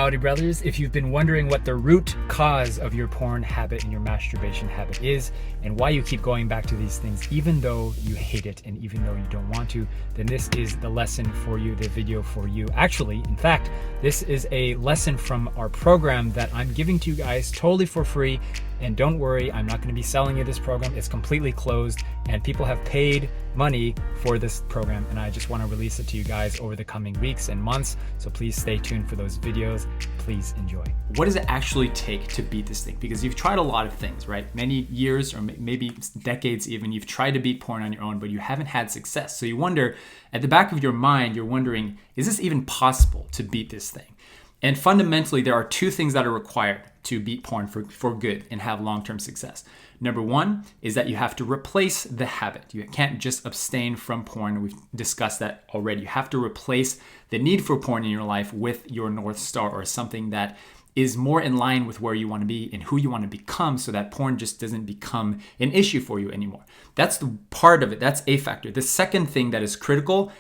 Howdy, brothers. If you've been wondering what the root cause of your porn habit and your masturbation habit is, and why you keep going back to these things even though you hate it and even though you don't want to, then this is the lesson for you, the video for you. Actually, in fact, this is a lesson from our program that I'm giving to you guys totally for free. And don't worry, I'm not going to be selling you this program. It's completely closed and people have paid money for this program, and I just want to release it to you guys over the coming weeks and months. So please stay tuned for those videos. Please enjoy. What does it actually take to beat this thing? Because you've tried a lot of things, right? Many years or maybe decades even, you've tried to beat porn on your own, but you haven't had success. So you wonder, at the back of your mind, you're wondering, is this even possible to beat this thing? And fundamentally, there are two things that are required to beat porn for good and have long-term success. Number one is that you have to replace the habit. You can't just abstain from porn. We've discussed that already. You have to replace the need for porn in your life with your North Star, or something that is more in line with where you want to be and who you want to become, so that porn just doesn't become an issue for you anymore. That's the part of it. That's a factor. The second thing that is critical,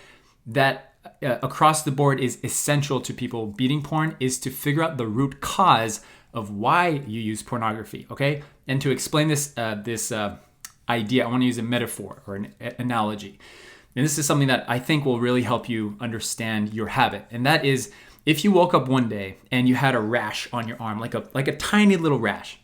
that across the board is essential to people beating porn, is to figure out the root cause of why you use pornography, okay? And to explain this idea, I want to use a metaphor or an analogy. And this is something that I think will really help you understand your habit. And that is, if you woke up one day and you had a rash on your arm, like a tiny little rash,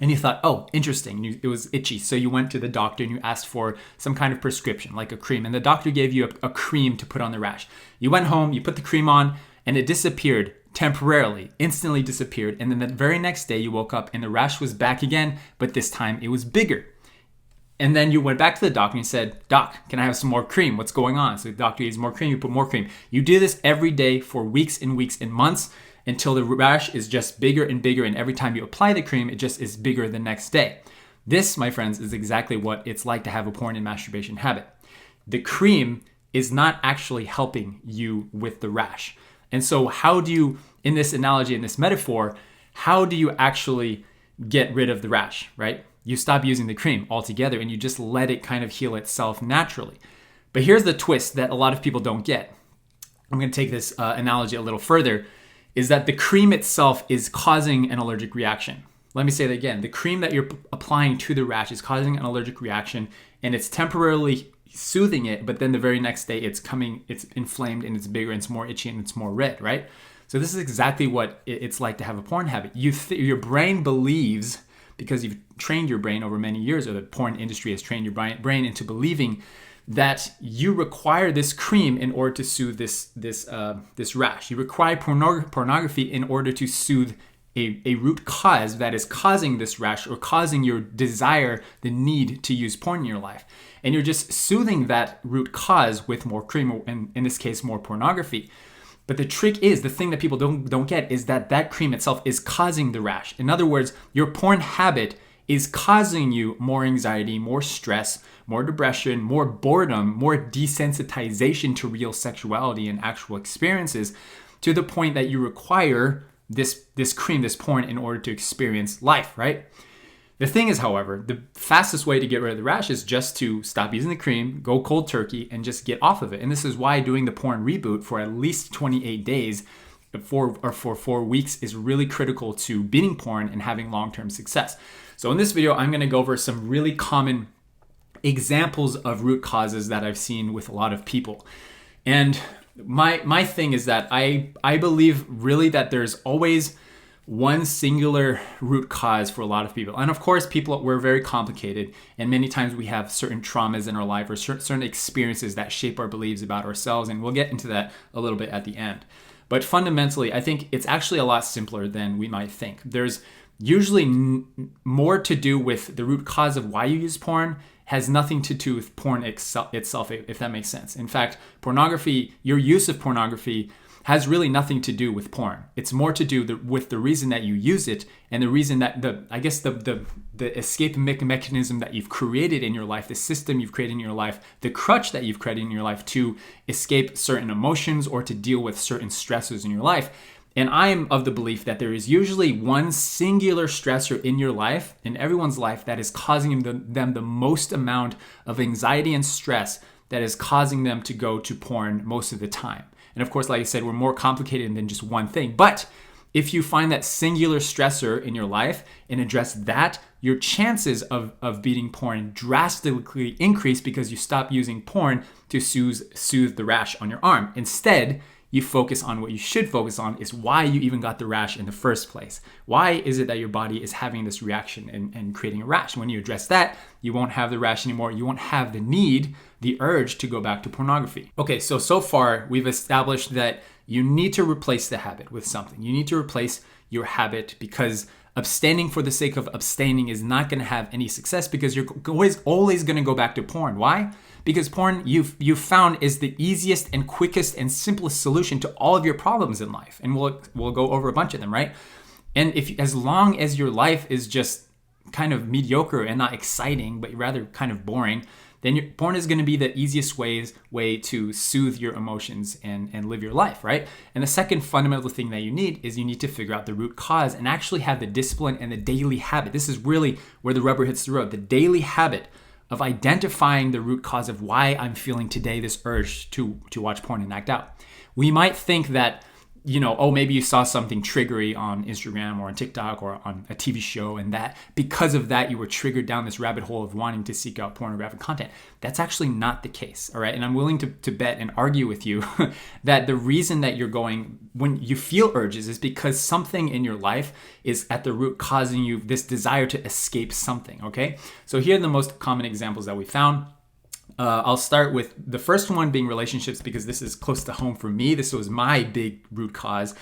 and you thought, oh, interesting, it was itchy. So you went to the doctor and you asked for some kind of prescription, like a cream. And the doctor gave you a cream to put on the rash. You went home, you put the cream on, and it disappeared temporarily, instantly disappeared. And then the very next day you woke up and the rash was back again, but this time it was bigger. And then you went back to the doctor and you said, Doc, can I have some more cream? What's going on? So the doctor gives more cream, you put more cream. You do this every day for weeks and weeks and months, until the rash is just bigger and bigger, and every time you apply the cream, it just is bigger the next day. This, my friends, is exactly what it's like to have a porn and masturbation habit. The cream is not actually helping you with the rash. And so how do you, in this analogy, in this metaphor, how do you actually get rid of the rash, right? You stop using the cream altogether and you just let it kind of heal itself naturally. But here's the twist that a lot of people don't get. I'm going to take this analogy a little further, is that the cream itself is causing an allergic reaction. Let me say that again. The cream that you're applying to the rash is causing an allergic reaction, and it's temporarily soothing it, but then the very next day it's inflamed and it's bigger and it's more itchy and it's more red, right? So this is exactly what it's like to have a porn habit. Your brain believes, because you've trained your brain over many years, or the porn industry has trained your brain into believing that you require this cream in order to soothe this rash. You require pornography in order to soothe a root cause that is causing this rash, or causing your desire, the need to use porn in your life. And you're just soothing that root cause with more cream, or in this case, more pornography. But the trick is, the thing that people don't get, is that cream itself is causing the rash. In other words, your porn habit is causing you more anxiety, more stress, more depression, more boredom, more desensitization to real sexuality and actual experiences, to the point that you require this cream, this porn, in order to experience life, right? The thing is, however, the fastest way to get rid of the rash is just to stop using the cream, go cold turkey, and just get off of it. And this is why doing the porn reboot for at least 28 days for 4 weeks is really critical to beating porn and having long-term success. So in this video, I'm going to go over some really common examples of root causes that I've seen with a lot of people. And my thing is that I believe really that there's always one singular root cause for a lot of people. And of course, we're very complicated, and many times we have certain traumas in our life, or certain experiences that shape our beliefs about ourselves, and we'll get into that a little bit at the end. But fundamentally, I think it's actually a lot simpler than we might think. There's usually more to do with the root cause of why you use porn, has nothing to do with porn itself, if that makes sense. In fact, pornography, your use of pornography, has really nothing to do with porn. It's more to do with the reason that you use it, and the reason that the escape mechanism that you've created in your life, the system you've created in your life, the crutch that you've created in your life to escape certain emotions or to deal with certain stresses in your life. And I am of the belief that there is usually one singular stressor in your life, in everyone's life, that is causing them the most amount of anxiety and stress, that is causing them to go to porn most of the time. And of course, like I said, we're more complicated than just one thing. But If you find that singular stressor in your life and address that, your chances of beating porn drastically increase because you stop using porn to soothe the rash on your arm. Instead, you focus on what you should focus on, is why you even got the rash in the first place. Why is it that your body is having this reaction and creating a rash? When you address that, you won't have the rash anymore. You won't have the need, the urge to go back to pornography. Okay, so far we've established that you need to replace the habit with something. You need to replace your habit, because abstaining for the sake of abstaining is not going to have any success, because you're always going to go back to porn. Why? Because porn, you've found, is the easiest and quickest and simplest solution to all of your problems in life. And we'll go over a bunch of them, right? And as long as your life is just kind of mediocre and not exciting, but rather kind of boring, then porn is going to be the easiest way to soothe your emotions and live your life, right? And the second fundamental thing that you need to figure out the root cause and actually have the discipline and the daily habit. This is really where the rubber hits the road. The daily habit of identifying the root cause of why I'm feeling today this urge to watch porn and act out. We might think that, maybe you saw something triggery on Instagram or on TikTok or on a TV show, and that because of that, you were triggered down this rabbit hole of wanting to seek out pornographic content. That's actually not the case, all right? And I'm willing to bet and argue with you that the reason that you're going, when you feel urges, is because something in your life is at the root causing you this desire to escape something, okay? So here are the most common examples that we found. I'll start with the first one being relationships, because this is close to home for me. This was my big root cause.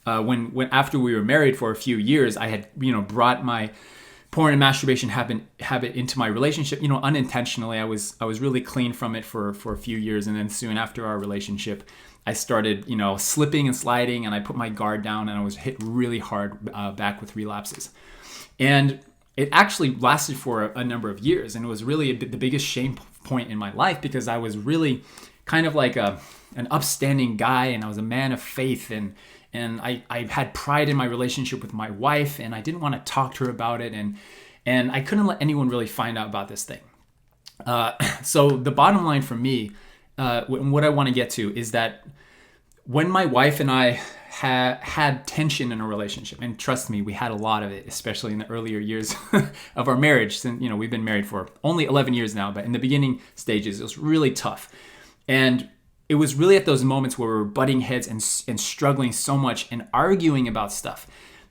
When after we were married for a few years, I had brought my porn and masturbation habit into my relationship. Unintentionally, I was really clean from it for a few years, and then soon after our relationship, I started slipping and sliding, and I put my guard down, and I was hit really hard back with relapses, and it actually lasted for a number of years, and it was really the biggest shame point in my life, because I was really kind of like an upstanding guy, and I was a man of faith, and I had pride in my relationship with my wife, and I didn't want to talk to her about it, and I couldn't let anyone really find out about this thing. So the bottom line for me, what I want to get to, is that when my wife and I had tension in a relationship, and trust me, we had a lot of it, especially in the earlier years of our marriage. Since we've been married for only 11 years now, but in the beginning stages, it was really tough. And it was really at those moments where we were butting heads and struggling so much and arguing about stuff.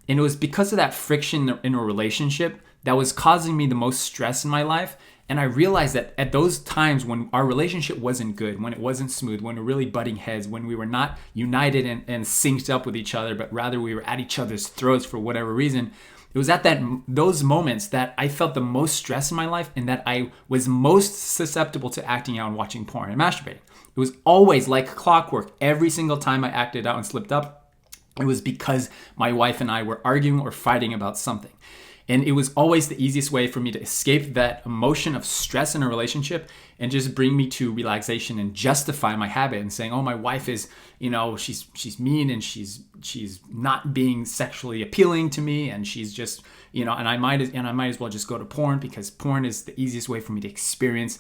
And it was because of that friction in a relationship that was causing me the most stress in my life. And I realized that at those times when our relationship wasn't good, when it wasn't smooth, when we were really butting heads, when we were not united and synced up with each other, but rather we were at each other's throats for whatever reason, it was at those moments that I felt the most stress in my life, and that I was most susceptible to acting out and watching porn and masturbating. It was always like clockwork. Every single time I acted out and slipped up, it was because my wife and I were arguing or fighting about something. And it was always the easiest way for me to escape that emotion of stress in a relationship and just bring me to relaxation and justify my habit and saying, oh, my wife is, she's mean, and she's not being sexually appealing to me, and she's just, and I might as well just go to porn, because porn is the easiest way for me to experience,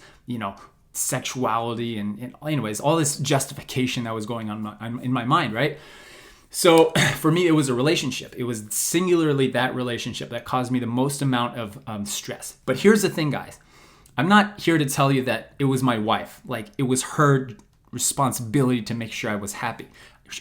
sexuality and anyways, all this justification that was going on in my mind, right? So for me, it was a relationship. It was singularly that relationship that caused me the most amount of stress. But here's the thing, guys. I'm not here to tell you that it was my wife. Like, it was her responsibility to make sure I was happy.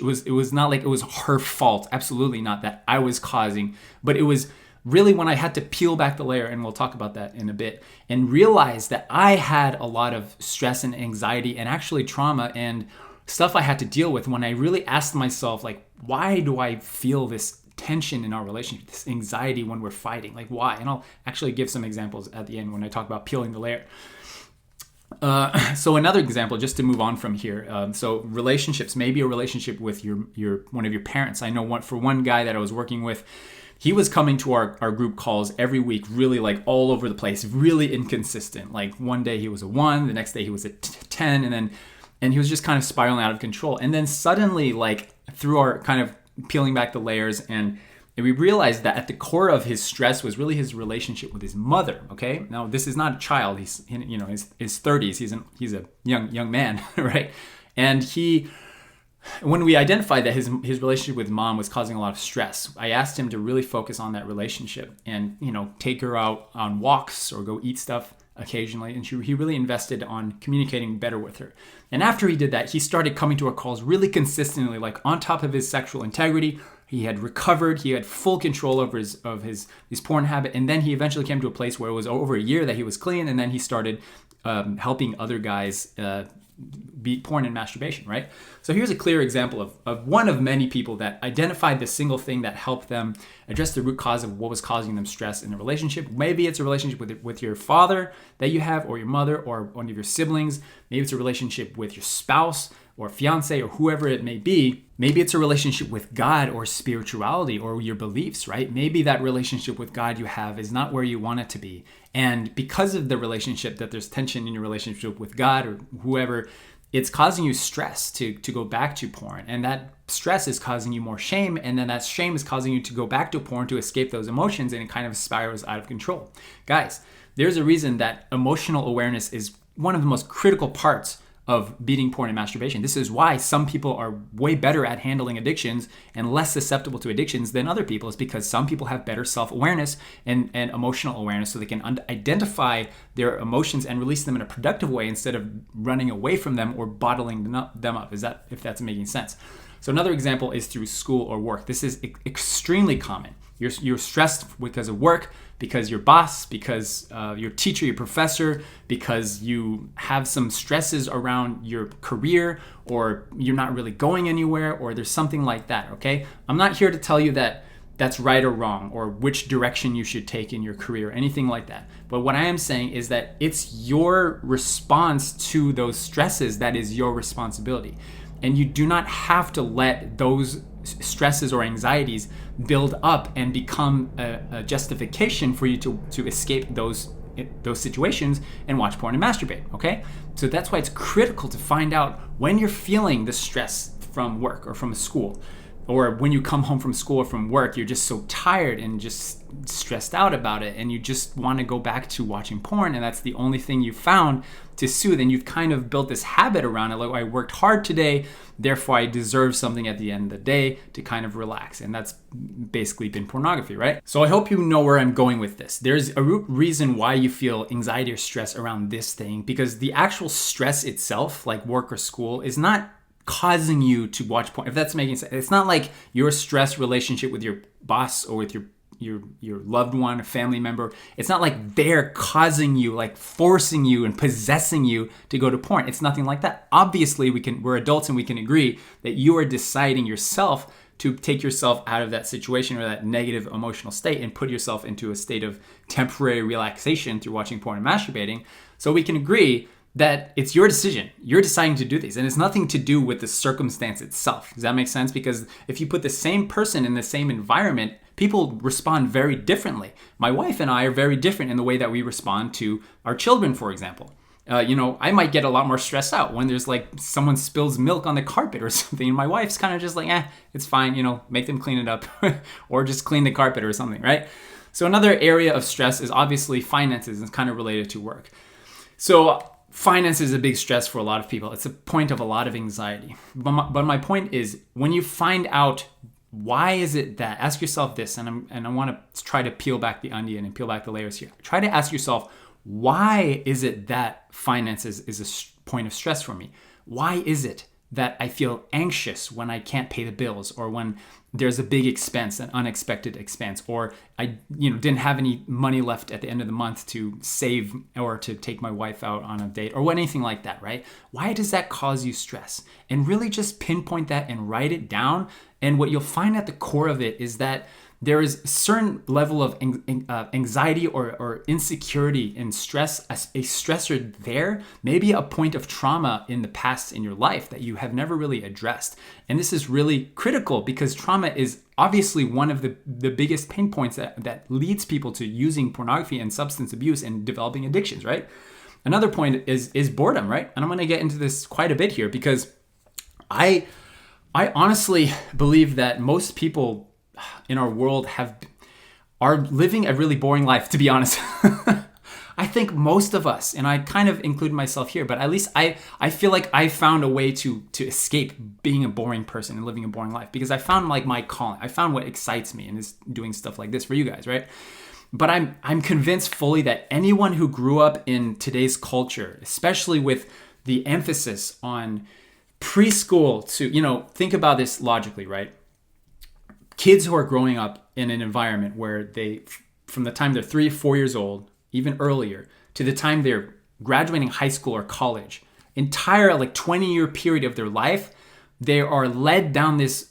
It was not like it was her fault. Absolutely not, that I was causing. But it was really when I had to peel back the layer, and we'll talk about that in a bit, and realize that I had a lot of stress and anxiety and actually trauma and stuff I had to deal with, when I really asked myself, like, why do I feel this tension in our relationship, this anxiety when we're fighting? Like, why? And I'll actually give some examples at the end when I talk about peeling the layer. So another example, just to move on from here. So relationships, maybe a relationship with your one of your parents. I know one guy that I was working with, he was coming to our group calls every week, really like all over the place, really inconsistent. Like one day he was a 1, the next day he was a 10, and he was just kind of spiraling out of control. And then suddenly, like through our kind of peeling back the layers, and we realized that at the core of his stress was really his relationship with his mother. Okay, now this is not a child; he's his 30s. He's a young man, right? And he when we identified that his relationship with mom was causing a lot of stress, I asked him to really focus on that relationship and, take her out on walks or go eat stuff occasionally. And he really invested on communicating better with her. And after he did that, he started coming to our calls really consistently, like on top of his sexual integrity. He had recovered. He had full control over his porn habit. And then he eventually came to a place where it was over a year that he was clean. And then he started helping other guys beat porn and masturbation, right? So here's a clear example of one of many people that identified the single thing that helped them address the root cause of what was causing them stress in the relationship. Maybe it's a relationship with your father that you have, or your mother, or one of your siblings. Maybe it's a relationship with your spouse or fiance or whoever it may be. Maybe it's a relationship with God or spirituality or your beliefs, right? Maybe that relationship with God you have is not where you want it to be. And because of the relationship, that there's tension in your relationship with God or whoever, it's causing you stress to go back to porn. And that stress is causing you more shame. And then that shame is causing you to go back to porn to escape those emotions, and it kind of spirals out of control. Guys, there's a reason that emotional awareness is one of the most critical parts of beating porn and masturbation. This is why some people are way better at handling addictions and less susceptible to addictions than other people. Is because some people have better self-awareness and emotional awareness, so they can identify their emotions and release them in a productive way instead of running away from them or bottling them up. If that's making sense? So another example is through school or work. This is extremely common. You're stressed because of work, because your boss, because your teacher, your professor, because you have some stresses around your career, or you're not really going anywhere, or there's something like that, okay? I'm not here to tell you that that's right or wrong, or which direction you should take in your career, anything like that. But what I am saying is that it's your response to those stresses that is your responsibility. And you do not have to let those stresses or anxieties build up and become a justification for you to escape those situations and watch porn and masturbate, okay? So that's why it's critical to find out when you're feeling the stress from work or from school, or when you come home from school or from work, you're just so tired and just stressed out about it, and you just want to go back to watching porn, and that's the only thing you found to soothe, and you've kind of built this habit around it, like, I worked hard today, therefore I deserve something at the end of the day to kind of relax. And that's basically been pornography, right? So I hope you know where I'm going with this. There's a root reason why you feel anxiety or stress around this thing, because the actual stress itself, like work or school, is not causing you to watch porn. If that's making sense. It's not like your stress relationship with your boss or with your loved one, a family member. It's not like they're causing you, like forcing you and possessing you to go to porn. It's nothing like that. Obviously, we're adults and we can agree that you are deciding yourself to take yourself out of that situation or that negative emotional state and put yourself into a state of temporary relaxation through watching porn and masturbating. So we can agree that it's your decision. You're deciding to do these, and it's nothing to do with the circumstance itself. Does that make sense? Because if you put the same person in the same environment, people respond very differently. My wife and I are very different in the way that we respond to our children, for example. I might get a lot more stressed out when there's like someone spills milk on the carpet or something, and my wife's kind of just like, it's fine, make them clean it up or just clean the carpet or something, right? So another area of stress is obviously finances, and it's kind of related to work. So finance is a big stress for a lot of people. It's a point of a lot of anxiety. But my point is, when you find out why is it that, ask yourself this, and I want to try to peel back the onion and peel back the layers here. Try to ask yourself, why is it that finances is a point of stress for me? Why is it that I feel anxious when I can't pay the bills, or when there's a big expense, an unexpected expense, or I didn't have any money left at the end of the month to save or to take my wife out on a date, or anything like that, right? Why does that cause you stress? And really just pinpoint that and write it down. And what you'll find at the core of it is that there is a certain level of anxiety or insecurity and stress, a stressor there, maybe a point of trauma in the past in your life that you have never really addressed. And this is really critical, because trauma is obviously one of the biggest pain points that leads people to using pornography and substance abuse and developing addictions, right? Another point is boredom, right? And I'm going to get into this quite a bit here, because I honestly believe that most people in our world are living a really boring life, to be honest. I think most of us, and I kind of include myself here, but at least I feel like I found a way to escape being a boring person and living a boring life, because I found like my calling. I found what excites me, and is doing stuff like this for you guys, right? But I'm convinced fully that anyone who grew up in today's culture, especially with the emphasis on preschool to, think about this logically, right? Kids who are growing up in an environment where they, from the time they're 3 or 4 years old, even earlier, to the time they're graduating high school or college, entire like 20-year period of their life, they are led down this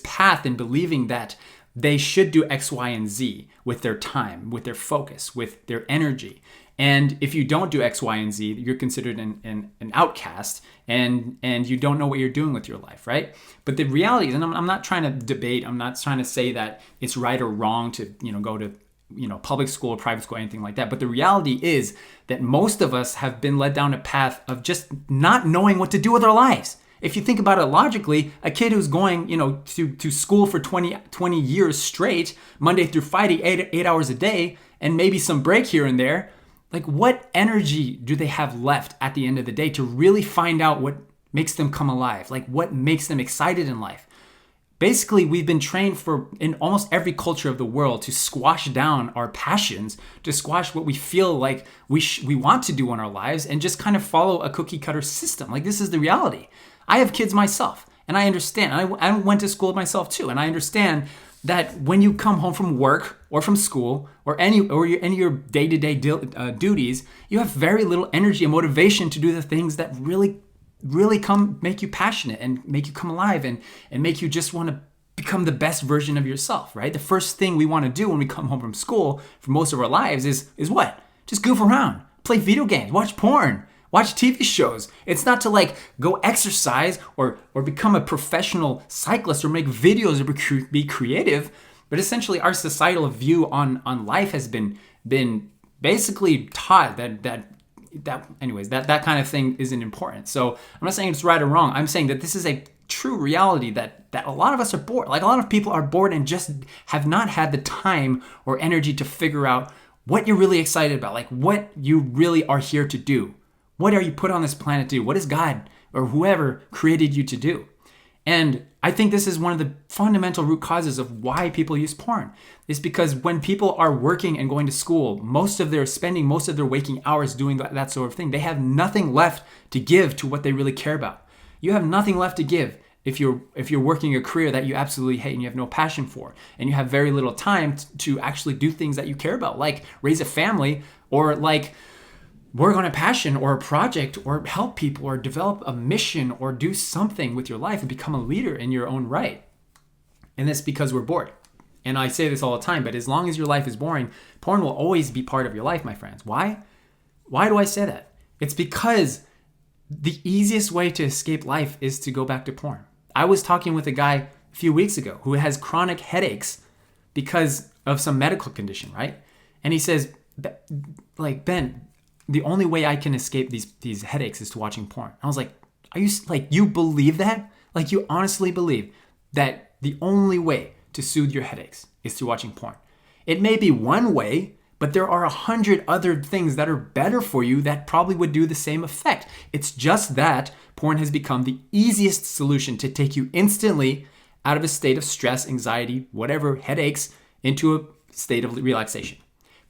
path in believing that they should do X, Y, and Z with their time, with their focus, with their energy. And if you don't do X, Y, and Z, you're considered an outcast, and you don't know what you're doing with your life, right? But the reality is, and I'm not trying to debate, I'm not trying to say that it's right or wrong to go to public school or private school, anything like that. But the reality is that most of us have been led down a path of just not knowing what to do with our lives. If you think about it logically, a kid who's going, to school for 20 years straight, Monday through Friday, 8 hours a day, and maybe some break here and there, like what energy do they have left at the end of the day to really find out what makes them come alive? Like what makes them excited in life? Basically, we've been trained in almost every culture of the world to squash down our passions, to squash what we feel like we want to do in our lives, and just kind of follow a cookie cutter system. Like this is the reality. I have kids myself, and I understand. I went to school myself too, and I understand that when you come home from work or from school or any of your day-to-day duties, you have very little energy and motivation to do the things that really make you passionate and make you come alive and make you just want to become the best version of yourself, right? The first thing we want to do when we come home from school for most of our lives is what? Just goof around, play video games, watch porn, watch TV shows. It's not to like go exercise or become a professional cyclist or make videos or be creative, but essentially our societal view on life has been basically taught that kind of thing isn't important. So I'm not saying it's right or wrong. I'm saying that this is a true reality that a lot of us are bored. Like a lot of people are bored and just have not had the time or energy to figure out what you're really excited about, like what you really are here to do. What are you put on this planet to do? What is God or whoever created you to do? And I think this is one of the fundamental root causes of why people use porn. Is because when people are working and going to school, spending most of their waking hours doing that sort of thing, they have nothing left to give to what they really care about. You have nothing left to give if you're working a career that you absolutely hate and you have no passion for, and you have very little time to actually do things that you care about, like raise a family or like work on a passion or a project or help people or develop a mission or do something with your life and become a leader in your own right. And that's because we're bored. And I say this all the time, but as long as your life is boring, porn will always be part of your life, my friends. Why? Why do I say that? It's because the easiest way to escape life is to go back to porn. I was talking with a guy a few weeks ago who has chronic headaches because of some medical condition, right? And he says, like, Ben, the only way I can escape these headaches is to watching porn. I was like, are you like, you believe that? Like you honestly believe that the only way to soothe your headaches is through watching porn? It may be one way, but there are 100 other things that are better for you that probably would do the same effect. It's just that porn has become the easiest solution to take you instantly out of a state of stress, anxiety, whatever, headaches, into a state of relaxation.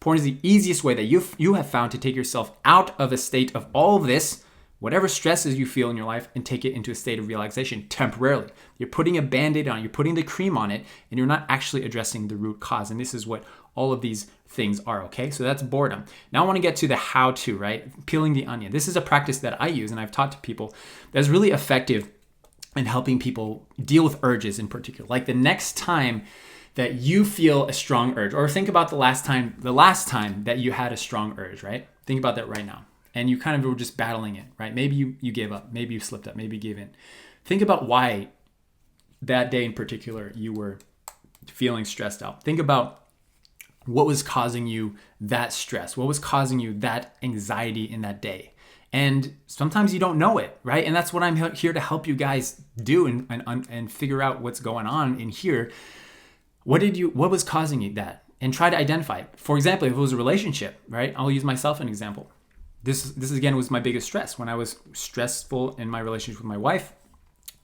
Porn is the easiest way that you have found to take yourself out of a state of all of this, whatever stresses you feel in your life, and take it into a state of relaxation temporarily. You're putting a Band-Aid on, you're putting the cream on it, and you're not actually addressing the root cause. And this is what all of these things are, okay? So that's boredom. Now I want to get to the how-to, right? Peeling the onion. This is a practice that I use and I've taught to people that's really effective in helping people deal with urges in particular. Like the next time that you feel a strong urge, or think about the last time that you had a strong urge, right? Think about that right now. And you kind of were just battling it, right? Maybe you gave up, maybe you slipped up, maybe you gave in. Think about why that day in particular you were feeling stressed out. Think about what was causing you that stress, what was causing you that anxiety in that day. And sometimes you don't know it, right? And that's what I'm here to help you guys do and figure out what's going on in here. What was causing you that? and try to identify it. For example, if it was a relationship, right? I'll use myself as an example. This again was my biggest stress. When I was stressful in my relationship with my wife,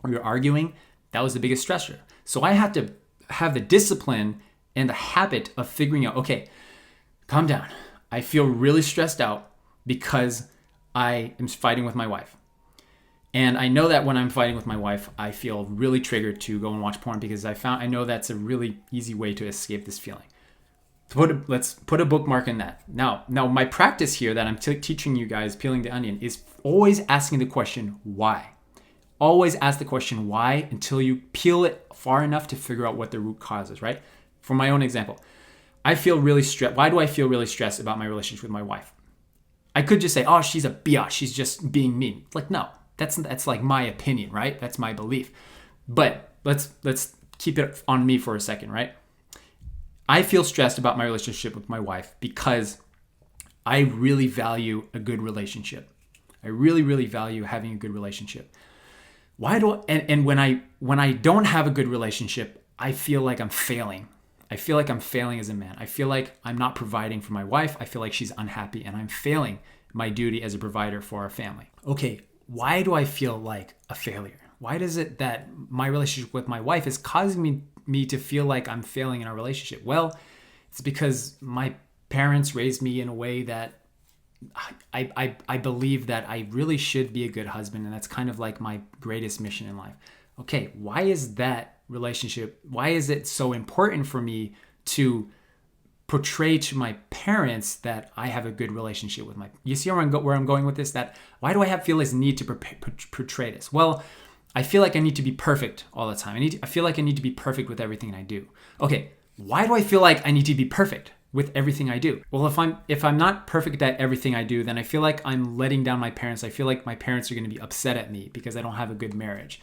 we were arguing, that was the biggest stressor. So I had to have the discipline and the habit of figuring out, okay, calm down. I feel really stressed out because I am fighting with my wife. And I know that when I'm fighting with my wife, I feel really triggered to go and watch porn because I know that's a really easy way to escape this feeling. Let's put a bookmark in that. Now my practice here that I'm teaching you guys, peeling the onion, is always asking the question, why? Always ask the question, why, until you peel it far enough to figure out what the root cause is, right? For my own example, I feel really stressed. Why do I feel really stressed about my relationship with my wife? I could just say, oh, she's a biatch. She's just being mean. Like, no. That's like my opinion, right? That's my belief. But let's keep it on me for a second, right? I feel stressed about my relationship with my wife because I really value a good relationship. I really, really value having a good relationship. And when I don't have a good relationship, I feel like I'm failing. I feel like I'm failing as a man. I feel like I'm not providing for my wife. I feel like she's unhappy and I'm failing my duty as a provider for our family. Okay. Why do I feel like a failure? Why is it that my relationship with my wife is causing me to feel like I'm failing in our relationship? Well, it's because my parents raised me in a way that I believe that I really should be a good husband, and that's kind of like my greatest mission in life. Okay, why is that relationship? Why is it so important for me to portray to my parents that I have a good relationship with you see where I'm going with this? That why do I feel this need to portray this? Well, I feel like I need to be perfect all the time. I feel like I need to be perfect with everything I do. Okay, why do I feel like I need to be perfect with everything I do? Well, if I'm not perfect at everything I do, then I feel like I'm letting down my parents. I feel like my parents are going to be upset at me because I don't have a good marriage.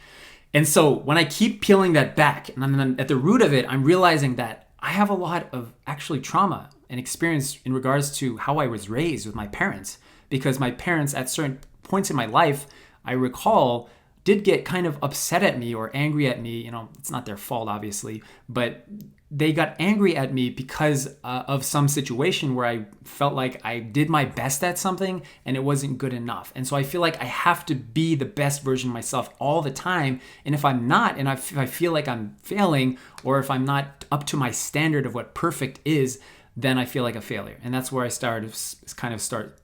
And so when I keep peeling that back, and then at the root of it, I'm realizing that I have a lot of actually trauma and experience in regards to how I was raised with my parents, because my parents at certain points in my life, I recall, did get kind of upset at me or angry at me. You know, it's not their fault, obviously, but they got angry at me because of some situation where I felt like I did my best at something and it wasn't good enough. And so I feel like I have to be the best version of myself all the time. And if I'm not, and if I feel like I'm failing, or if I'm not up to my standard of what perfect is, then I feel like a failure. And that's where I start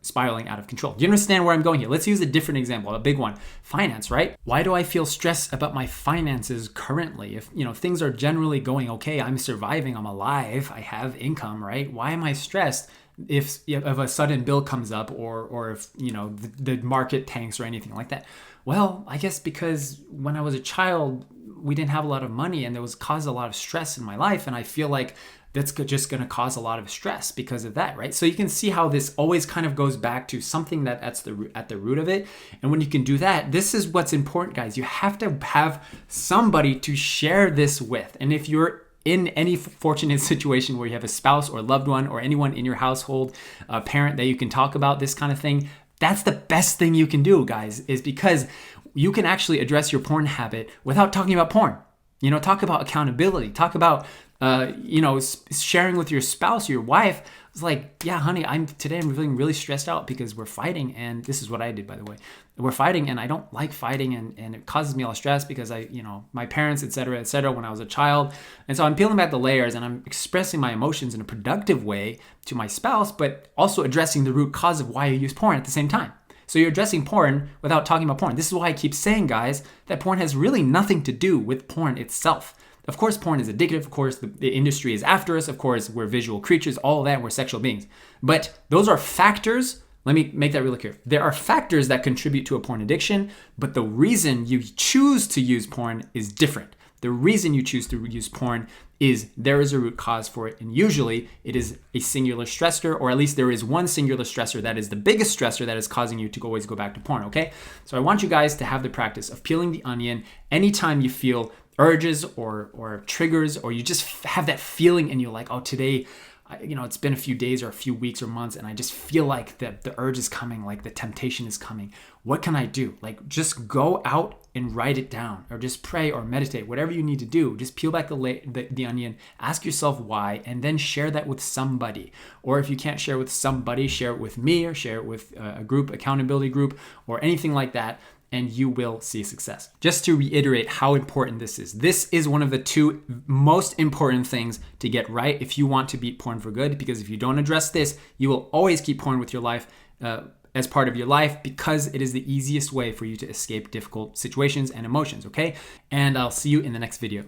spiraling out of control. Do you understand where I'm going here? Let's use a different example, a big one. Finance, right? Why do I feel stressed about my finances currently? If, things are generally going okay, I'm surviving, I'm alive, I have income, right? Why am I stressed if a sudden bill comes up or if, the market tanks or anything like that? Well, I guess because when I was a child, we didn't have a lot of money and caused a lot of stress in my life. And I feel like that's just going to cause a lot of stress because of that, right? So you can see how this always kind of goes back to something that's at the root of it. And when you can do that, this is what's important, guys. You have to have somebody to share this with. And if you're in any fortunate situation where you have a spouse or loved one or anyone in your household, a parent that you can talk about this kind of thing, that's the best thing you can do, guys, is because you can actually address your porn habit without talking about porn. Talk about accountability, talk about sharing with your spouse or your wife. It's like, yeah, honey, I'm feeling really stressed out because we're fighting. And this is what I did, by the way. We're fighting and I don't like fighting and it causes me a lot of stress because my parents, et cetera, when I was a child. And so I'm peeling back the layers and I'm expressing my emotions in a productive way to my spouse, but also addressing the root cause of why you use porn at the same time. So you're addressing porn without talking about porn. This is why I keep saying, guys, that porn has really nothing to do with porn itself. Of course, porn is addictive. Of course, the industry is after us. Of course, we're visual creatures, all of that. We're sexual beings. But those are factors. Let me make that really clear. There are factors that contribute to a porn addiction, but the reason you choose to use porn is different. The reason you choose to use porn is there is a root cause for it. And usually it is a singular stressor, or at least there is one singular stressor that is the biggest stressor that is causing you to always go back to porn, okay? So I want you guys to have the practice of peeling the onion anytime you feel urges or triggers, or you just have that feeling and you're like, oh, today it's been a few days or a few weeks or months, and I just feel like the urge is coming, like the temptation is coming. What can I do? Like, just go out and write it down, or just pray or meditate, whatever you need to do. Just peel back the onion, ask yourself why, and then share that with somebody. Or if you can't share with somebody, share it with me, or share it with a group, accountability group, or anything like that, and you will see success. Just to reiterate how important this is one of the 2 most important things to get right if you want to beat porn for good, because if you don't address this, you will always keep porn with your life as part of your life, because it is the easiest way for you to escape difficult situations and emotions, okay? And I'll see you in the next video.